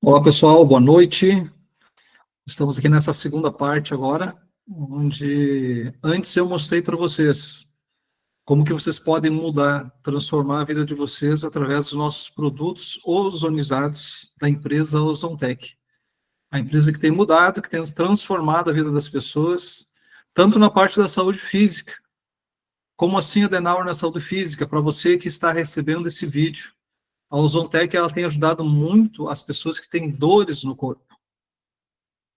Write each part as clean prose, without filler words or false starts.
Olá, pessoal, boa noite. Estamos aqui nessa segunda parte agora, onde antes eu mostrei para vocês como que vocês podem mudar, transformar a vida de vocês através dos nossos produtos ozonizados da empresa Ozontec. A empresa que tem mudado, que tem transformado a vida das pessoas, tanto na parte da saúde física, como assim a Adenauer na saúde física, para você que está recebendo esse vídeo. A Ozontec, ela tem ajudado muito as pessoas que têm dores no corpo.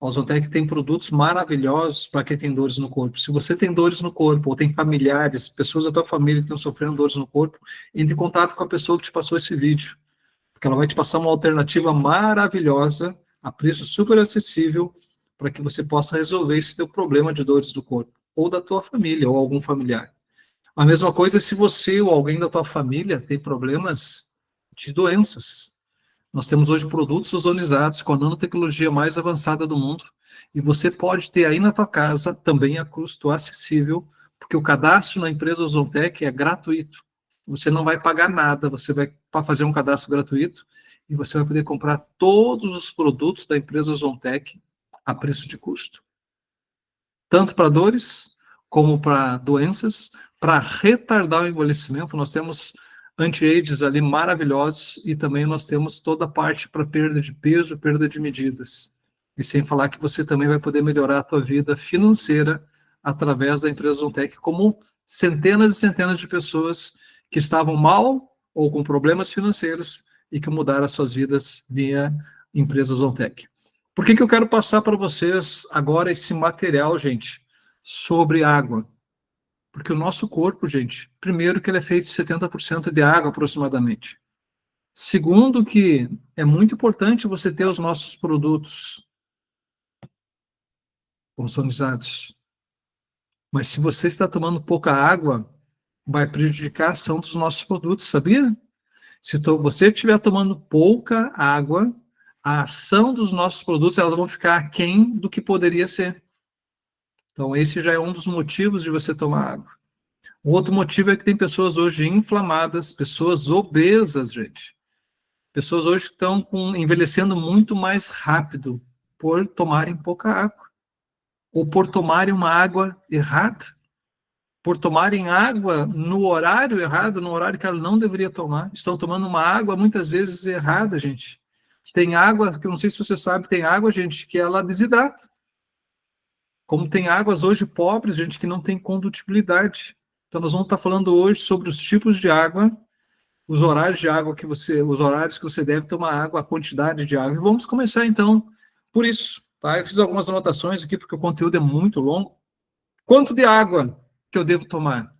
A Ozontec tem produtos maravilhosos para quem tem dores no corpo. Se você tem dores no corpo, ou tem familiares, pessoas da tua família que estão sofrendo dores no corpo, entre em contato com a pessoa que te passou esse vídeo, porque ela vai te passar uma alternativa maravilhosa, a preço super acessível, para que você possa resolver esse teu problema de dores do corpo, ou da tua família, ou algum familiar. A mesma coisa se você ou alguém da tua família tem problemas de doenças. Nós temos hoje produtos ozonizados com a nanotecnologia mais avançada do mundo, e você pode ter aí na tua casa também a custo acessível, porque o cadastro na empresa Ozontec é gratuito. Você não vai pagar nada, você vai fazer um cadastro gratuito e você vai poder comprar todos os produtos da empresa Ozontec a preço de custo. Tanto para dores, como para doenças, para retardar o envelhecimento, nós temos anti-ages ali maravilhosos, e também nós temos toda a parte para perda de peso, perda de medidas. E sem falar que você também vai poder melhorar a tua vida financeira através da empresa Ozontec, como centenas e centenas de pessoas que estavam mal ou com problemas financeiros e que mudaram as suas vidas via empresa Ozontec. Por que eu quero passar para vocês agora esse material, gente, sobre água? Porque o nosso corpo, gente, primeiro que ele é feito de 70% de água aproximadamente. Segundo que é muito importante você ter os nossos produtos ozonizados. Mas se você está tomando pouca água, vai prejudicar a ação dos nossos produtos, sabia? Se você estiver tomando pouca água, a ação dos nossos produtos elas vão ficar aquém do que poderia ser. Então esse já é um dos motivos de você tomar água. O outro motivo é que tem pessoas hoje inflamadas, pessoas obesas, gente. Pessoas hoje que estão envelhecendo muito mais rápido por tomarem pouca água. Ou por tomarem uma água errada. Por tomarem água no horário errado, no horário que ela não deveria tomar. Estão tomando uma água muitas vezes errada, gente. Tem água, que eu não sei se você sabe, tem água, gente, que ela desidrata. Como tem águas hoje pobres, gente, que não tem condutibilidade. Então, nós vamos estar falando hoje sobre os tipos de água, os horários de água os horários que você deve tomar água, a quantidade de água. E vamos começar, então, por isso. Tá? Eu fiz algumas anotações aqui, porque o conteúdo é muito longo. Quanto de água que eu devo tomar?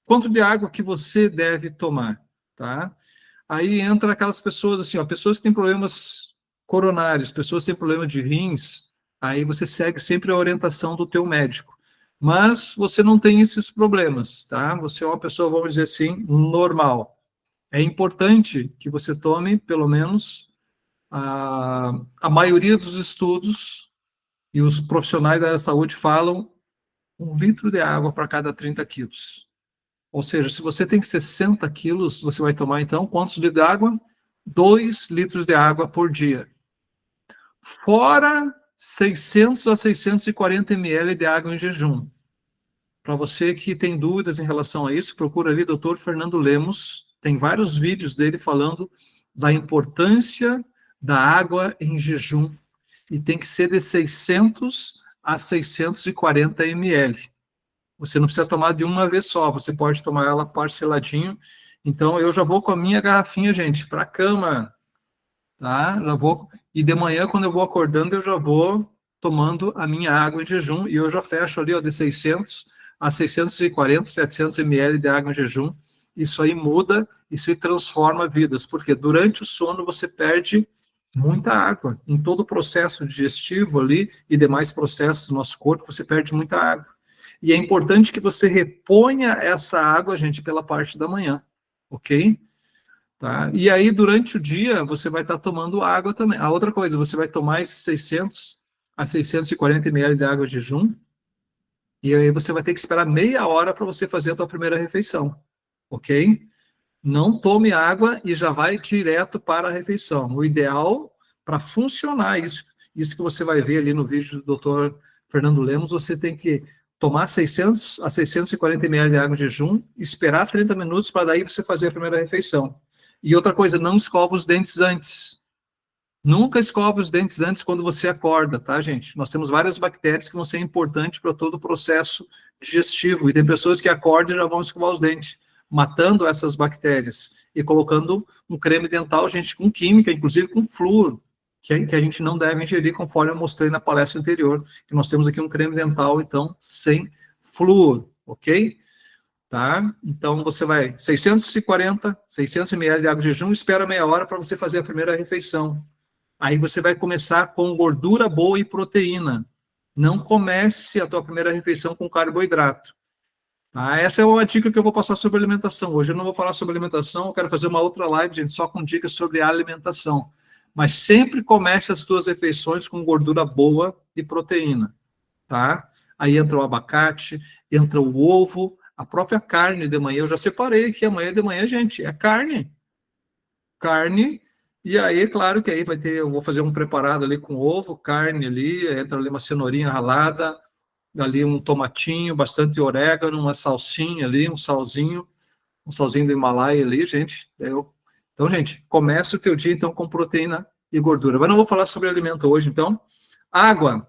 Quanto de água que você deve tomar? Tá? Aí entra aquelas pessoas, assim, ó, pessoas que têm problemas coronários, pessoas que têm problema de rins, aí você segue sempre a orientação do teu médico. Mas você não tem esses problemas, tá? Você é uma pessoa, vamos dizer assim, normal. É importante que você tome, pelo menos, a maioria dos estudos e os profissionais da saúde falam 1 litro de água para cada 30 quilos. Ou seja, se você tem 60 quilos, você vai tomar, então, quantos litros de água? 2 litros de água por dia. Fora 600 a 640 ml de água em jejum. Para você que tem dúvidas em relação a isso, procura ali o Dr. Fernando Lemos, tem vários vídeos dele falando da importância da água em jejum, e tem que ser de 600 a 640 ml. Você não precisa tomar de uma vez só, você pode tomar ela parceladinho. Então, eu já vou com a minha garrafinha, gente, para a cama, tá? Já vou, e de manhã, quando eu vou acordando, eu já vou tomando a minha água em jejum, e eu já fecho ali, ó, de 600 a 640, 700 ml de água em jejum. Isso aí muda, isso aí transforma vidas, porque durante o sono você perde muita água. Em todo o processo digestivo ali e demais processos do nosso corpo, você perde muita água. E é importante que você reponha essa água, gente, pela parte da manhã, ok? Tá? E aí, durante o dia, você vai estar tomando água também. A outra coisa, você vai tomar esses 600 a 640 ml de água de jejum, e aí você vai ter que esperar meia hora para você fazer a tua primeira refeição, ok? Não tome água e já vai direto para a refeição. O ideal Para funcionar isso que você vai ver ali no vídeo do Dr. Fernando Lemos, você tem que tomar 600 a 640 ml de água em jejum, esperar 30 minutos para daí você fazer a primeira refeição. E outra coisa, não escova os dentes antes. Nunca escova os dentes antes quando você acorda, tá, gente? Nós temos várias bactérias que vão ser importantes para todo o processo digestivo. E tem pessoas que acordam e já vão escovar os dentes, matando essas bactérias. E colocando um creme dental, gente, com química, inclusive com flúor, que a gente não deve ingerir, conforme eu mostrei na palestra anterior, que nós temos aqui um creme dental, então, sem flúor, ok? Tá? Então, você vai 640, 600 ml de água de jejum, espera meia hora para você fazer a primeira refeição. Aí você vai começar com gordura boa e proteína. Não comece a tua primeira refeição com carboidrato. Tá? Essa é uma dica que eu vou passar sobre alimentação. Hoje eu não vou falar sobre alimentação, eu quero fazer uma outra live, gente, só com dicas sobre alimentação. Mas sempre comece as tuas refeições com gordura boa e proteína. Tá? Aí entra o abacate, entra o ovo, a própria carne de manhã. Eu já separei que amanhã de manhã, gente, é carne. Carne. E aí, claro que aí vai ter, eu vou fazer um preparado ali com ovo, carne ali, entra ali uma cenourinha ralada, ali um tomatinho, bastante orégano, uma salsinha ali, um salzinho do Himalaia ali, gente. Então, gente, começa o teu dia então com proteína e gordura. Mas não vou falar sobre alimento hoje, então. Água.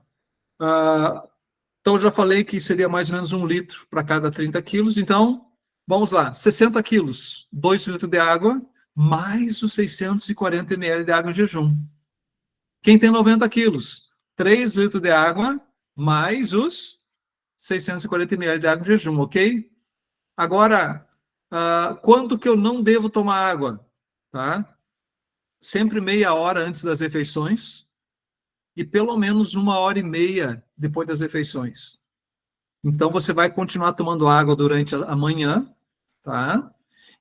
Então, eu já falei que seria mais ou menos 1 litro para cada 30 quilos. Então, vamos lá, 60 quilos, 2 litros de água, mais os 640 ml de água em jejum. Quem tem 90 quilos, 3 litros de água, mais os 640 ml de água em jejum, ok? Agora, quando que eu não devo tomar água? Tá? Sempre meia hora antes das refeições e pelo menos 1h30 depois das refeições. Então, você vai continuar tomando água durante a manhã, tá?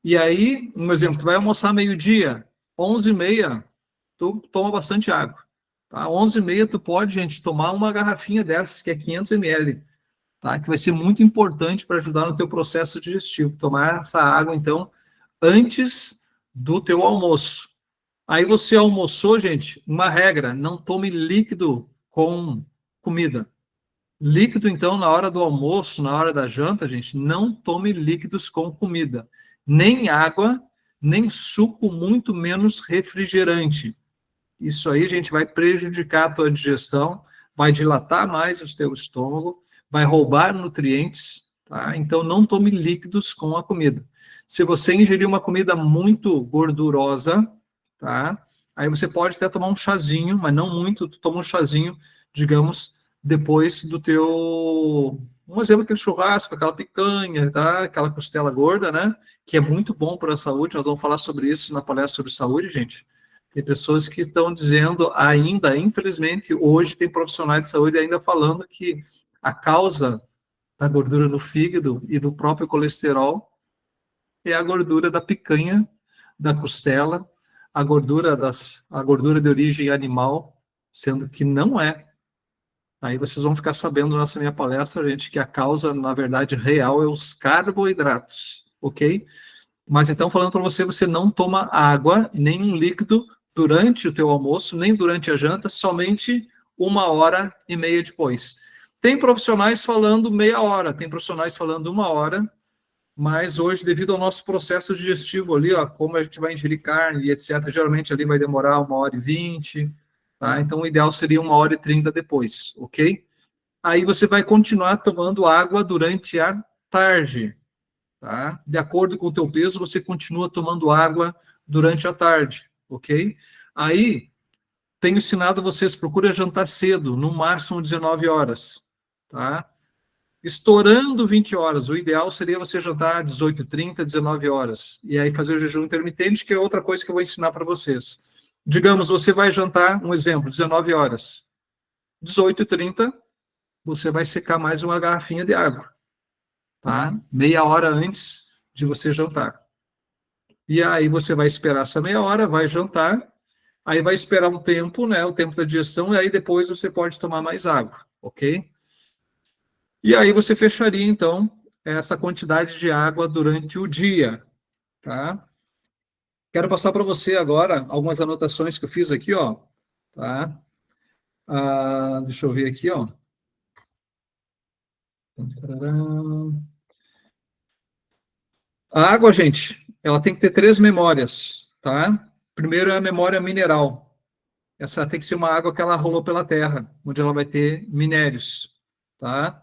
E aí, um exemplo, tu vai almoçar meio-dia, 11h30, tu toma bastante água. Tá? 11h30, tu pode, gente, tomar uma garrafinha dessas, que é 500 ml, tá? Que vai ser muito importante para ajudar no teu processo digestivo. Tomar essa água, então, antes do teu almoço. Aí você almoçou, gente, uma regra, não tome líquido com comida. Líquido, então, na hora do almoço, na hora da janta, gente, não tome líquidos com comida. Nem água, nem suco, muito menos refrigerante. Isso aí, gente, vai prejudicar a tua digestão, vai dilatar mais o teu estômago, vai roubar nutrientes, tá? Então, não tome líquidos com a comida. Se você ingerir uma comida muito gordurosa, tá? Aí você pode até tomar um chazinho, mas não muito, tu toma um chazinho, digamos, depois do teu, um exemplo, aquele churrasco, aquela picanha, tá? Aquela costela gorda, né? Que é muito bom para a saúde. Nós vamos falar sobre isso na palestra sobre saúde, gente. Tem pessoas que estão dizendo ainda, infelizmente, hoje tem profissionais de saúde ainda falando que a causa da gordura no fígado e do próprio colesterol é a gordura da picanha, da costela, a gordura de origem animal, sendo que não é. Aí vocês vão ficar sabendo nessa minha palestra, gente, que a causa, na verdade, real é os carboidratos, ok? Mas então, falando para você, você não toma água, nenhum líquido durante o teu almoço, nem durante a janta, somente 1h30 depois. Tem profissionais falando meia hora, tem profissionais falando 1 hora, mas hoje, devido ao nosso processo digestivo ali, ó, como a gente vai ingerir carne e etc., geralmente ali vai demorar 1h20, tá? Então, o ideal seria 1h30 depois, ok? Aí você vai continuar tomando água durante a tarde, tá? De acordo com o teu peso, você continua tomando água durante a tarde, ok? Aí, tenho ensinado vocês, procura jantar cedo, no máximo 19 horas, tá? Estourando 20 horas, o ideal seria você jantar 18h30, 19 horas, e aí fazer o jejum intermitente, que é outra coisa que eu vou ensinar para vocês. Digamos, você vai jantar, um exemplo, 19 horas. 18h30, você vai secar mais uma garrafinha de água, tá? Meia hora antes de você jantar. E aí você vai esperar essa meia hora, vai jantar, aí vai esperar um tempo, né, o tempo da digestão, e aí depois você pode tomar mais água, ok? E aí você fecharia, então, essa quantidade de água durante o dia, tá? Quero passar para você agora algumas anotações que eu fiz aqui, ó, tá? Deixa eu ver aqui, ó. A água, gente, ela tem que ter 3 memórias, tá? Primeiro é a memória mineral. Essa tem que ser uma água que ela rolou pela terra, onde ela vai ter minérios, tá?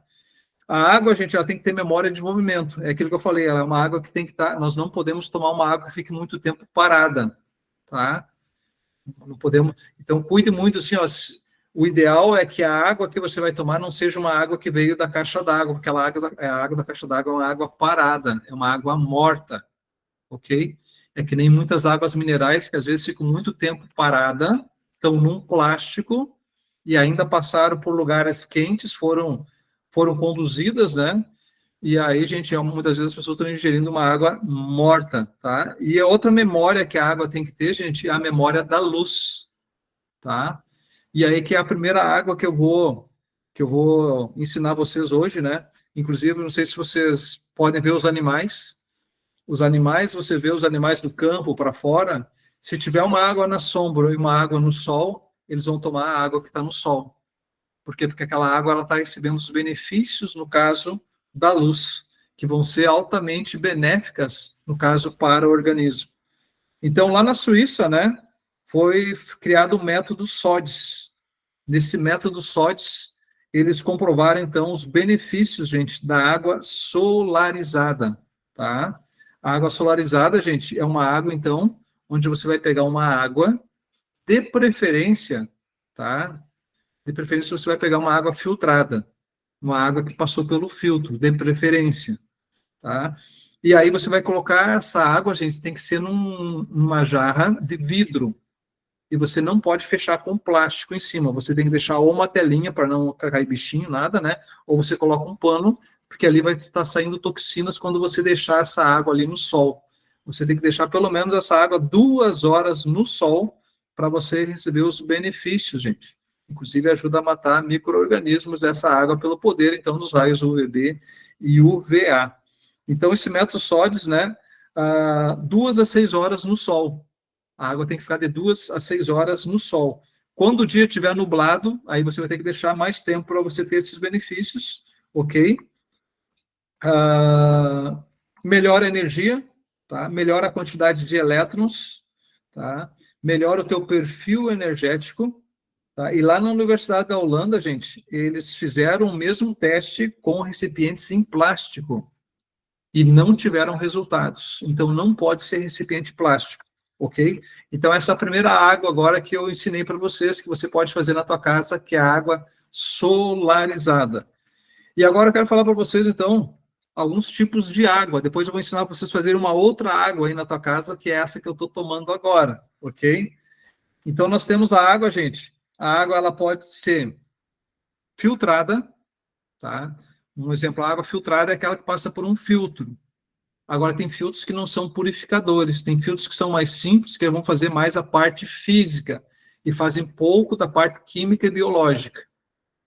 A água, gente, ela tem que ter memória de movimento. É aquilo que eu falei, ela é uma água que tem que estar. Nós não podemos tomar uma água que fique muito tempo parada, tá? Não podemos. Então, cuide muito assim, ó. O ideal é que a água que você vai tomar não seja uma água que veio da caixa d'água, porque a água da caixa d'água é uma água parada, é uma água morta, ok? É que nem muitas águas minerais que às vezes ficam muito tempo parada, estão num plástico e ainda passaram por lugares quentes, foram conduzidas, né? E aí, gente, muitas vezes as pessoas estão ingerindo uma água morta, tá? E a outra memória que a água tem que ter, gente, é a memória da luz, tá? E aí que é a primeira água que eu vou ensinar vocês hoje, né? Inclusive, não sei se vocês podem ver os animais. Os animais, você vê os animais do campo para fora, se tiver uma água na sombra e uma água no sol, eles vão tomar a água que está no sol. Por quê? Porque aquela água ela está recebendo os benefícios, no caso, da luz, que vão ser altamente benéficas, no caso, para o organismo. Então, lá na Suíça, né, foi criado o método SODES. Nesse método SODES, eles comprovaram, então, os benefícios, gente, da água solarizada, tá? A água solarizada, gente, é uma água, então, onde você vai pegar uma água, de preferência, tá? De preferência, você vai pegar uma água filtrada, uma água que passou pelo filtro, de preferência, tá? E aí você vai colocar essa água, gente, tem que ser numa jarra de vidro, e você não pode fechar com plástico em cima, você tem que deixar ou uma telinha para não cair bichinho, nada, né? Ou você coloca um pano, porque ali vai estar saindo toxinas quando você deixar essa água ali no sol. Você tem que deixar pelo menos essa água 2 horas no sol para você receber os benefícios, gente. Inclusive ajuda a matar micro-organismos essa água pelo poder, então, dos raios UVB e UVA. Então, esse método SODES, né, 2 a 6 horas no sol. A água tem que ficar de 2 a 6 horas no sol. Quando o dia estiver nublado, aí você vai ter que deixar mais tempo para você ter esses benefícios, ok? Melhora a energia, tá? Melhora a quantidade de elétrons, tá? Melhora o teu perfil energético, tá? E lá na Universidade da Holanda, gente, eles fizeram o mesmo teste com recipientes em plástico e não tiveram resultados. Então, não pode ser recipiente plástico, ok? Então, essa é a primeira água agora que eu ensinei para vocês, que você pode fazer na tua casa, que é a água solarizada. E agora eu quero falar para vocês, então, alguns tipos de água. Depois eu vou ensinar vocês a fazerem uma outra água aí na tua casa, que é essa que eu estou tomando agora, ok? Então, nós temos a água, gente. A água, ela pode ser filtrada, tá? Um exemplo, a água filtrada é aquela que passa por um filtro. Agora, tem filtros que não são purificadores, tem filtros que são mais simples, que vão fazer mais a parte física e fazem pouco da parte química e biológica.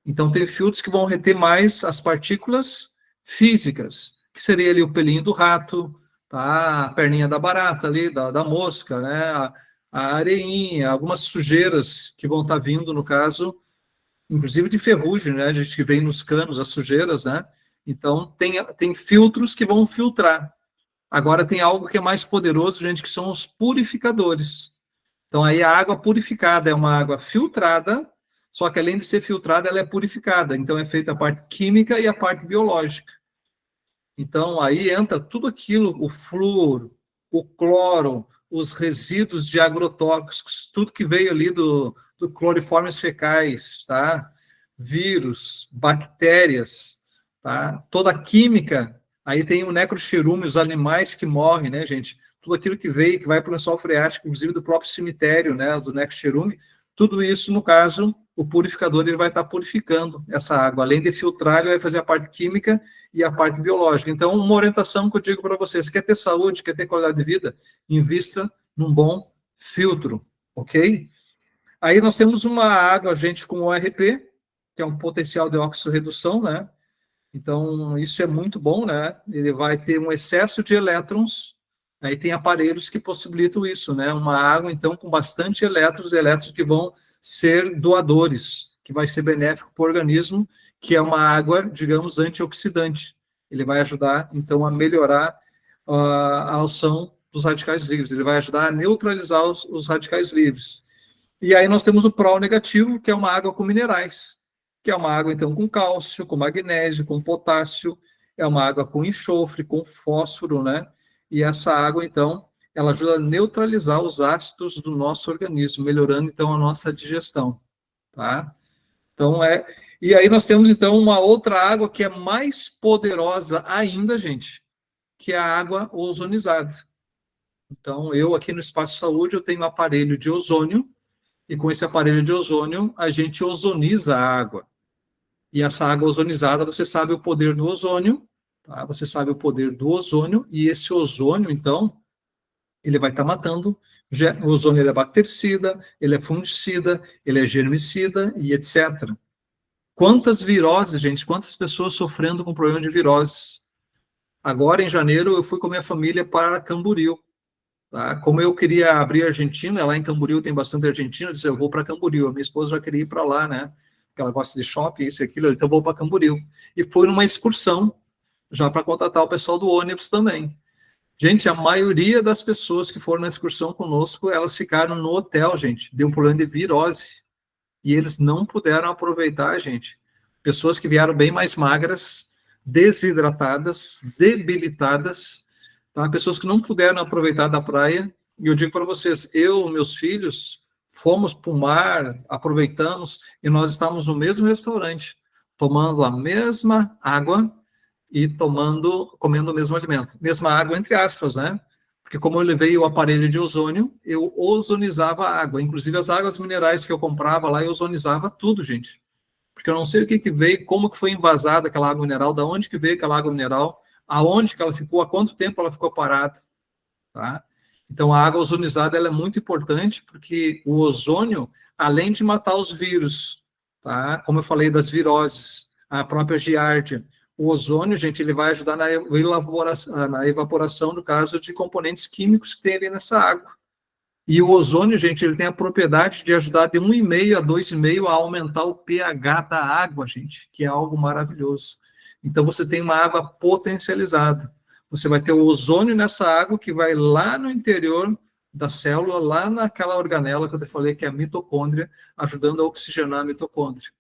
Então, tem filtros que vão reter mais as partículas físicas, que seria ali o pelinho do rato, tá? A perninha da barata ali, da mosca, né? A areinha, algumas sujeiras que vão estar vindo, no caso, inclusive de ferrugem, né? A gente que vem nos canos, as sujeiras, né? Então, tem filtros que vão filtrar. Agora, tem algo que é mais poderoso, gente, que são os purificadores. Então, aí a água purificada é uma água filtrada, só que além de ser filtrada, ela é purificada. Então, é feita a parte química e a parte biológica. Então, aí entra tudo aquilo, o flúor, o cloro, os resíduos de agrotóxicos, tudo que veio ali do cloriformes fecais, tá? Vírus, bactérias, tá? Toda a química. Aí tem o necrocherume, os animais que morrem, né, gente? Tudo aquilo que veio, que vai para o lençol freático, inclusive do próprio cemitério, né, do necrocherume, tudo isso, no caso, o purificador ele vai estar purificando essa água. Além de filtrar, ele vai fazer a parte química e a parte biológica. Então, uma orientação que eu digo para vocês, quer ter saúde, quer ter qualidade de vida, invista num bom filtro, ok? Aí nós temos uma água, gente, com ORP, que é um potencial de oxirredução, né? Então, isso é muito bom, né? Ele vai ter um excesso de elétrons, aí tem aparelhos que possibilitam isso, né? Uma água, então, com bastante elétrons que vão ser doadores, que vai ser benéfico para o organismo, que é uma água, digamos, antioxidante. Ele vai ajudar, então, a melhorar a ação dos radicais livres, ele vai ajudar a neutralizar os radicais livres. E aí nós temos o prol negativo, que é uma água com minerais, que é uma água, então, com cálcio, com magnésio, com potássio, é uma água com enxofre, com fósforo, né? E essa água, então, ela ajuda a neutralizar os ácidos do nosso organismo, melhorando, então, a nossa digestão, tá? Então, E aí nós temos, então, uma outra água que é mais poderosa ainda, gente, que é a água ozonizada. Então, eu aqui no Espaço Saúde, eu tenho um aparelho de ozônio, e com esse aparelho de ozônio, a gente ozoniza a água. E essa água ozonizada, você sabe o poder do ozônio, tá? Você sabe o poder do ozônio, e esse ozônio, então, ele vai estar matando. O ozônio ele é bactericida, ele é fungicida, ele é germicida e etc. Quantas viroses, gente, quantas pessoas sofrendo com problema de viroses? Agora, em janeiro, eu fui com minha família para Camboriú. Tá? Como eu queria abrir a Argentina, lá em Camboriú tem bastante argentino, eu disse, eu vou para Camboriú. A minha esposa já queria ir para lá, né? Porque ela gosta de shopping, isso e aquilo, então eu vou para Camboriú. E foi numa excursão, já para contatar o pessoal do ônibus também. Gente, a maioria das pessoas que foram na excursão conosco, elas ficaram no hotel, gente. Deu um problema de virose. E eles não puderam aproveitar, gente. Pessoas que vieram bem mais magras, desidratadas, debilitadas, tá? Pessoas que não puderam aproveitar da praia. E eu digo para vocês, eu, meus filhos, fomos para o mar, aproveitamos, e nós estávamos no mesmo restaurante, tomando a mesma água e comendo o mesmo alimento. Mesma água, entre aspas, né? Porque como eu levei o aparelho de ozônio, eu ozonizava a água. Inclusive as águas minerais que eu comprava lá, eu ozonizava tudo, gente. Porque eu não sei o que veio, como que foi invasada aquela água mineral, da onde que veio aquela água mineral, aonde que ela ficou, há quanto tempo ela ficou parada, tá? Então a água ozonizada ela é muito importante, porque o ozônio, além de matar os vírus, tá? Como eu falei das viroses, a própria giardia, o ozônio, gente, ele vai ajudar na evaporação, no caso, de componentes químicos que tem ali nessa água. E o ozônio, gente, ele tem a propriedade de ajudar de 1,5 a 2,5 a aumentar o pH da água, gente, que é algo maravilhoso. Então, você tem uma água potencializada. Você vai ter o ozônio nessa água que vai lá no interior da célula, lá naquela organela que eu te falei, que é a mitocôndria, ajudando a oxigenar a mitocôndria.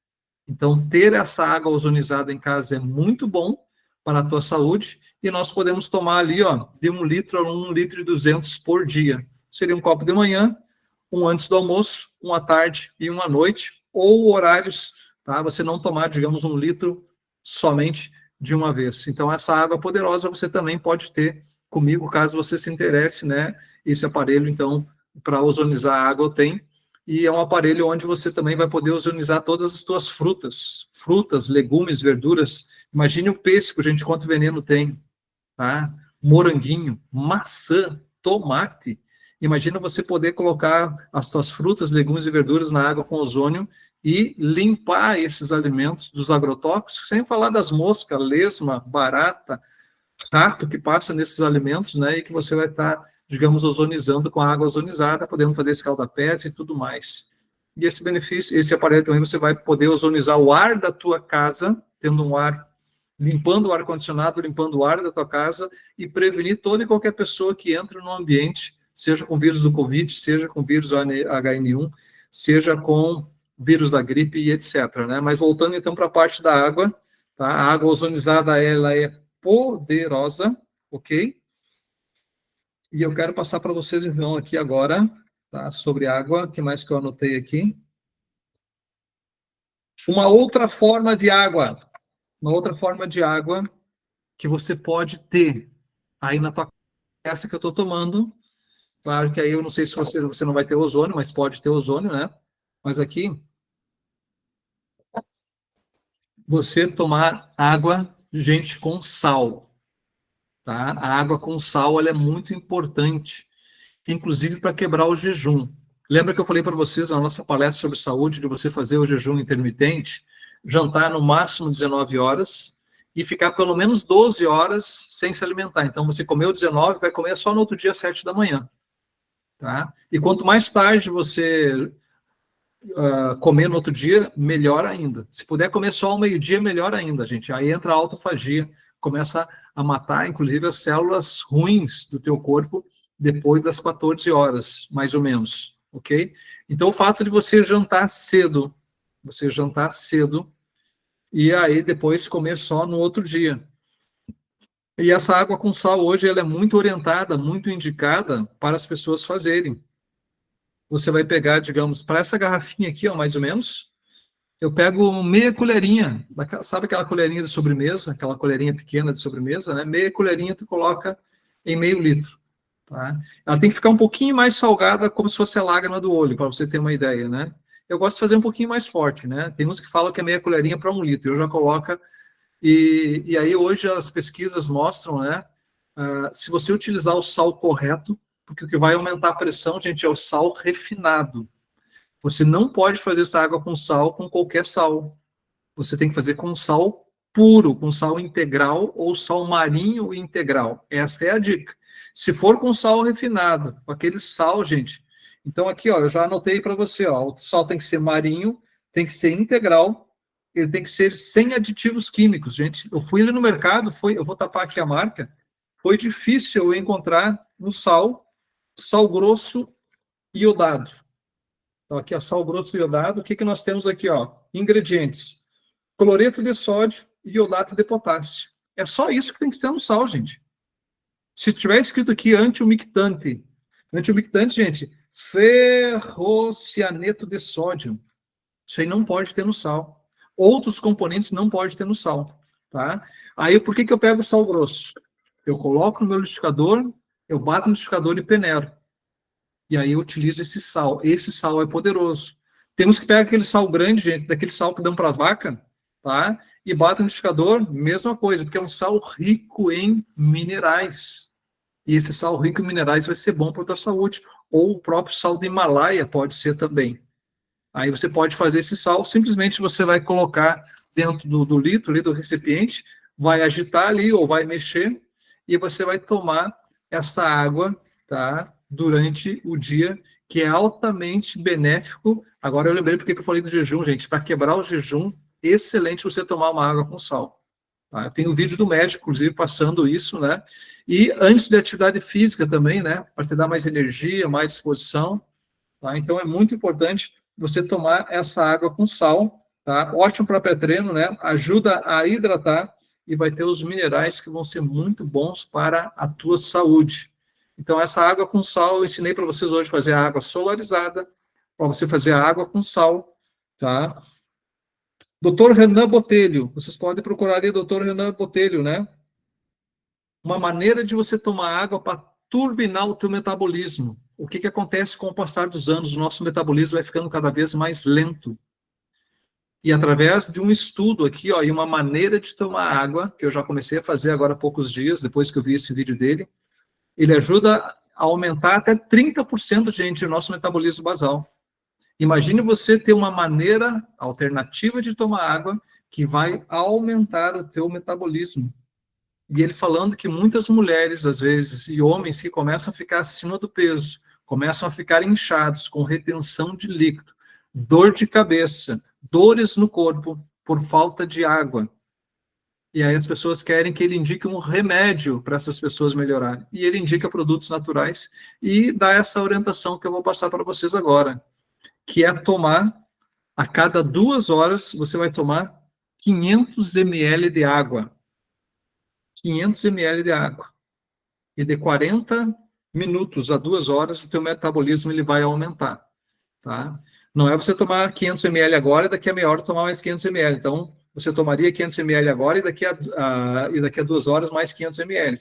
Então, ter essa água ozonizada em casa é muito bom para a tua saúde, e nós podemos tomar ali, ó, de 1 litro a 1,2 litros por dia. Seria um copo de manhã, um antes do almoço, um à tarde e um à noite, ou horários, tá? Você não tomar, digamos, 1 litro somente de uma vez. Então, essa água poderosa você também pode ter comigo, caso você se interesse, né? Esse aparelho, então, para ozonizar a água eu tenho. E é um aparelho onde você também vai poder ozonizar todas as suas frutas, legumes, verduras. Imagine o pêssego, gente, quanto veneno tem, tá? Moranguinho, maçã, tomate. Imagina você poder colocar as suas frutas, legumes e verduras na água com ozônio e limpar esses alimentos dos agrotóxicos, sem falar das moscas, lesma, barata, rato que passa nesses alimentos, né? E que você vai estar, digamos, ozonizando com a água ozonizada, podendo fazer escaldapés e tudo mais. E esse benefício, esse aparelho também você vai poder ozonizar o ar da tua casa, tendo um ar, limpando o ar-condicionado, limpando o ar da tua casa e prevenir toda e qualquer pessoa que entra no ambiente, seja com vírus do Covid, seja com vírus HN1, seja com vírus da gripe e etc. Né? Mas voltando então para a parte da água, tá? A água ozonizada, ela é poderosa, ok? E eu quero passar para vocês, então, aqui agora, tá? Sobre água, o que mais que eu anotei aqui? Uma outra forma de água que você pode ter aí na tua, essa que eu estou tomando. Claro que aí eu não sei se você não vai ter ozônio, mas pode ter ozônio, né? Mas aqui, você tomar água, gente, com sal, tá? A água com sal, ela é muito importante, inclusive para quebrar o jejum. Lembra que eu falei para vocês na nossa palestra sobre saúde, de você fazer o jejum intermitente, jantar no máximo 19 horas e ficar pelo menos 12 horas sem se alimentar. Então, você comeu 19, vai comer só no outro dia, 7 da manhã. Tá? E quanto mais tarde você comer no outro dia, melhor ainda. Se puder comer só ao meio-dia, melhor ainda, gente. Aí entra a autofagia, começa a matar, inclusive, as células ruins do teu corpo depois das 14 horas, mais ou menos, ok? Então, o fato de você jantar cedo, e aí depois comer só no outro dia. E essa água com sal hoje, ela é muito orientada, muito indicada para as pessoas fazerem. Você vai pegar, digamos, para essa garrafinha aqui, ó, mais ou menos, eu pego meia colherinha, sabe aquela colherinha de sobremesa, aquela colherinha pequena de sobremesa, né? Meia colherinha tu coloca em meio litro, tá? Ela tem que ficar um pouquinho mais salgada, como se fosse a lágrima do olho, para você ter uma ideia, né? Eu gosto de fazer um pouquinho mais forte, né? Tem uns que falam que é meia colherinha para 1 litro, eu já coloco, e aí hoje as pesquisas mostram, né? Se você utilizar o sal correto, porque o que vai aumentar a pressão, gente, é o sal refinado. Você não pode fazer essa água com sal com qualquer sal. Você tem que fazer com sal puro, com sal integral ou sal marinho integral. Essa é a dica. Se for com sal refinado, com aquele sal, gente. Então aqui, ó, eu já anotei para você, ó, o sal tem que ser marinho, tem que ser integral, ele tem que ser sem aditivos químicos, gente. Eu fui ali no mercado, eu vou tapar aqui a marca, foi difícil eu encontrar um sal grosso iodado. Então, aqui, ó, sal grosso iodado. O que nós temos aqui, ó? Ingredientes: cloreto de sódio e iodato de potássio. É só isso que tem que ser no sal, gente. Se tiver escrito aqui antiumectante, gente, ferrocianeto de sódio. Isso aí não pode ter no sal. Outros componentes não pode ter no sal, tá? Aí, por que eu pego o sal grosso? Eu coloco no meu liquidificador, eu bato no liquidificador e peneiro. E aí eu utilizo esse sal. Esse sal é poderoso. Temos que pegar aquele sal grande, gente, daquele sal que dão para a vaca, tá? E bate no liquidificador, mesma coisa, porque é um sal rico em minerais. E esse sal rico em minerais vai ser bom para a tua saúde. Ou o próprio sal do Himalaia pode ser também. Aí você pode fazer esse sal, simplesmente você vai colocar dentro do litro, ali do recipiente, vai agitar ali ou vai mexer, e você vai tomar essa água, tá? Durante o dia, que é altamente benéfico. Agora eu lembrei porque que eu falei do jejum, gente. Para quebrar o jejum, excelente você tomar uma água com sal. Tá? Eu tenho um vídeo do médico, inclusive, passando isso, né? E antes da atividade física também, né? Para te dar mais energia, mais disposição. Tá? Então é muito importante você tomar essa água com sal, tá? Ótimo para pré-treino, né? Ajuda a hidratar e vai ter os minerais que vão ser muito bons para a tua saúde. Então, essa água com sal, eu ensinei para vocês hoje fazer a água solarizada, para você fazer a água com sal, tá? Dr. Renan Botelho, vocês podem procurar ali Dr. Renan Botelho, né? Uma maneira de você tomar água para turbinar o teu metabolismo. O que acontece com o passar dos anos? O nosso metabolismo vai ficando cada vez mais lento. E através de um estudo aqui, ó, e uma maneira de tomar água, que eu já comecei a fazer agora há poucos dias, depois que eu vi esse vídeo dele, ele ajuda a aumentar até 30%, gente, o nosso metabolismo basal. Imagine você ter uma maneira alternativa de tomar água que vai aumentar o teu metabolismo. E ele falando que muitas mulheres, às vezes, e homens que começam a ficar acima do peso, começam a ficar inchados, com retenção de líquido, dor de cabeça, dores no corpo por falta de água. E aí as pessoas querem que ele indique um remédio para essas pessoas melhorarem. E ele indica produtos naturais e dá essa orientação que eu vou passar para vocês agora, que é tomar, a cada 2 horas, você vai tomar 500 ml de água. 500 ml de água. E de 40 minutos a 2 horas, o teu metabolismo ele vai aumentar. Tá? Não é você tomar 500 ml agora e daqui a meia hora tomar mais 500 ml. Então, você tomaria 500 ml agora e daqui a 2 horas mais 500 ml.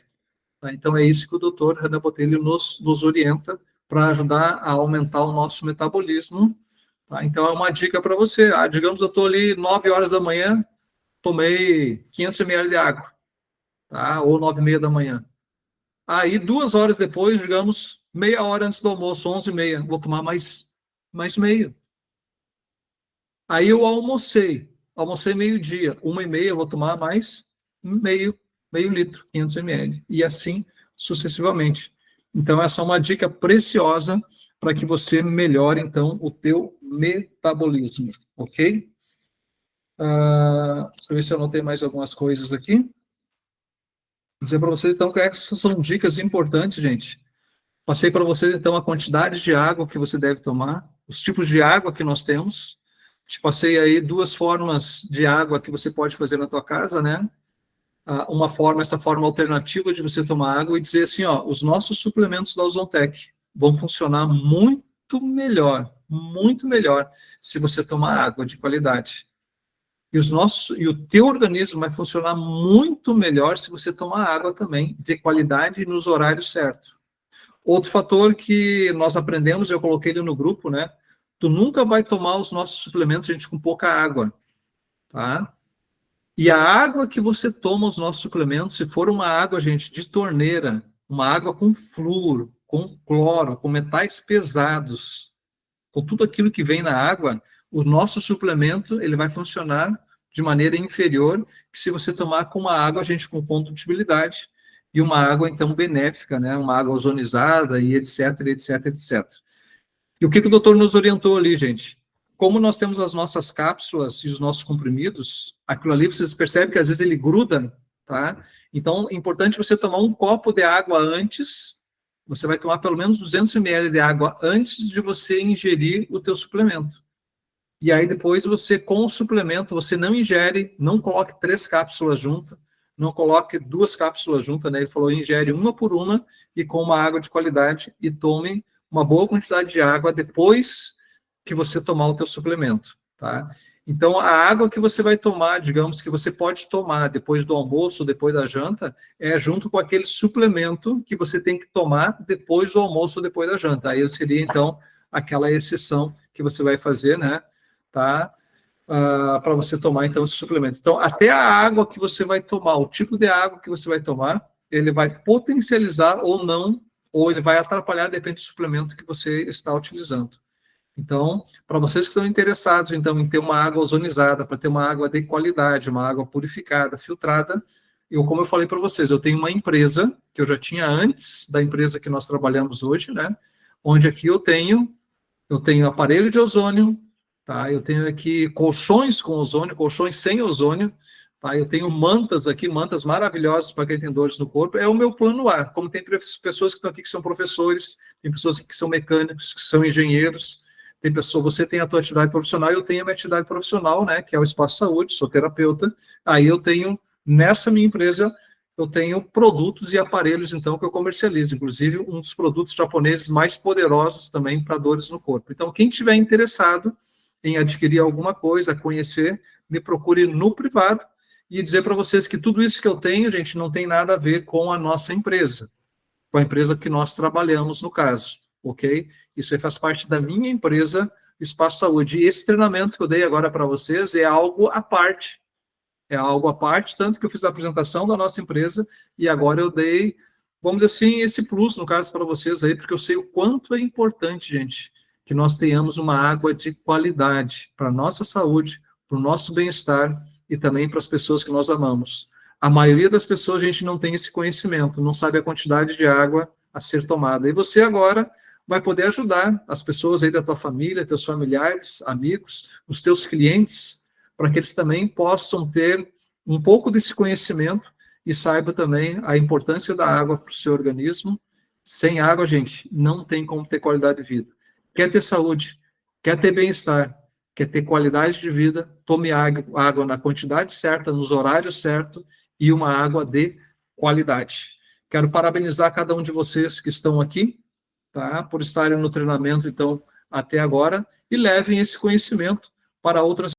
Tá? Então, é isso que o doutor Renan Botelho nos orienta para ajudar a aumentar o nosso metabolismo. Tá? Então, é uma dica para você. Digamos, eu estou ali 9 horas da manhã, tomei 500 ml de água, tá? Ou 9h30 da manhã. Aí, 2 horas depois, digamos, meia hora antes do almoço, 11h30, vou tomar mais meio. Aí eu almocei meio-dia, 1h30, vou tomar mais meio litro, 500 ml, e assim sucessivamente. Então, essa é uma dica preciosa para que você melhore, então, o teu metabolismo, ok? Deixa eu ver se eu anotei mais algumas coisas aqui. Vou dizer para vocês, então, que essas são dicas importantes, gente. Passei para vocês, então, a quantidade de água que você deve tomar, os tipos de água que nós temos. Te passei aí 2 formas de água que você pode fazer na tua casa, né? Uma forma, essa forma alternativa de você tomar água e dizer assim, ó, os nossos suplementos da Ozontec vão funcionar muito melhor se você tomar água de qualidade. E o teu organismo vai funcionar muito melhor se você tomar água também de qualidade e nos horários certos. Outro fator que nós aprendemos, eu coloquei ele no grupo, né? Tu nunca vai tomar os nossos suplementos, gente, com pouca água, tá? E a água que você toma, os nossos suplementos, se for uma água, gente, de torneira, uma água com flúor, com cloro, com metais pesados, com tudo aquilo que vem na água, o nosso suplemento, ele vai funcionar de maneira inferior que se você tomar com uma água, gente, com condutibilidade, e uma água, então, benéfica, né? Uma água ozonizada e etc, etc, etc. E o que o doutor nos orientou ali, gente? Como nós temos as nossas cápsulas e os nossos comprimidos, aquilo ali vocês percebem que às vezes ele gruda, tá? Então, é importante você tomar um copo de água antes, você vai tomar pelo menos 200 ml de água antes de você ingerir o teu suplemento. E aí depois você, com o suplemento, você não ingere, não coloque 3 cápsulas juntas, não coloque 2 cápsulas juntas, né? Ele falou, ingere uma por uma e com uma água de qualidade e tome uma boa quantidade de água depois que você tomar o teu suplemento, tá? Então, a água que você vai tomar, digamos, que você pode tomar depois do almoço, depois da janta, é junto com aquele suplemento que você tem que tomar depois do almoço, depois da janta. Aí seria, então, aquela exceção que você vai fazer, né? Tá? Para você tomar, então, esse suplemento. Então, até a água que você vai tomar, o tipo de água que você vai tomar, ele vai potencializar ou não, ou ele vai atrapalhar, depende do suplemento que você está utilizando. Então, para vocês que estão interessados, então, em ter uma água ozonizada, para ter uma água de qualidade, uma água purificada, filtrada, como eu falei para vocês, eu tenho uma empresa, que eu já tinha antes da empresa que nós trabalhamos hoje, né? Onde aqui eu tenho aparelho de ozônio, tá? Eu tenho aqui colchões com ozônio, colchões sem ozônio, tá? Eu tenho mantas aqui, mantas maravilhosas para quem tem dores no corpo. É o meu plano A. Como tem pessoas que estão aqui que são professores, tem pessoas que são mecânicos, que são engenheiros, tem pessoa, você tem a tua atividade profissional, eu tenho a minha atividade profissional, né, que é o Espaço Saúde, sou terapeuta. Aí eu tenho, nessa minha empresa, eu tenho produtos e aparelhos, então, que eu comercializo, inclusive um dos produtos japoneses mais poderosos também para dores no corpo. Então, quem estiver interessado em adquirir alguma coisa, conhecer, me procure no privado e dizer para vocês que tudo isso que eu tenho, gente, não tem nada a ver com a nossa empresa, com a empresa que nós trabalhamos, no caso, ok? Isso aí faz parte da minha empresa, Espaço Saúde. E esse treinamento que eu dei agora para vocês é algo à parte. É algo à parte, tanto que eu fiz a apresentação da nossa empresa e agora eu dei, vamos dizer assim, esse plus, no caso, para vocês aí, porque eu sei o quanto é importante, gente, que nós tenhamos uma água de qualidade para a nossa saúde, para o nosso bem-estar e também para as pessoas que nós amamos. A maioria das pessoas, a gente não tem esse conhecimento, não sabe a quantidade de água a ser tomada. E você agora vai poder ajudar as pessoas aí da tua família, teus familiares, amigos, os teus clientes, para que eles também possam ter um pouco desse conhecimento e saibam também a importância da água para o seu organismo. Sem água, gente, não tem como ter qualidade de vida. Quer ter saúde, quer ter bem-estar, quer ter qualidade de vida, tome água na quantidade certa, nos horários certos e uma água de qualidade. Quero parabenizar cada um de vocês que estão aqui, tá, por estarem no treinamento, então, até agora, e levem esse conhecimento para outras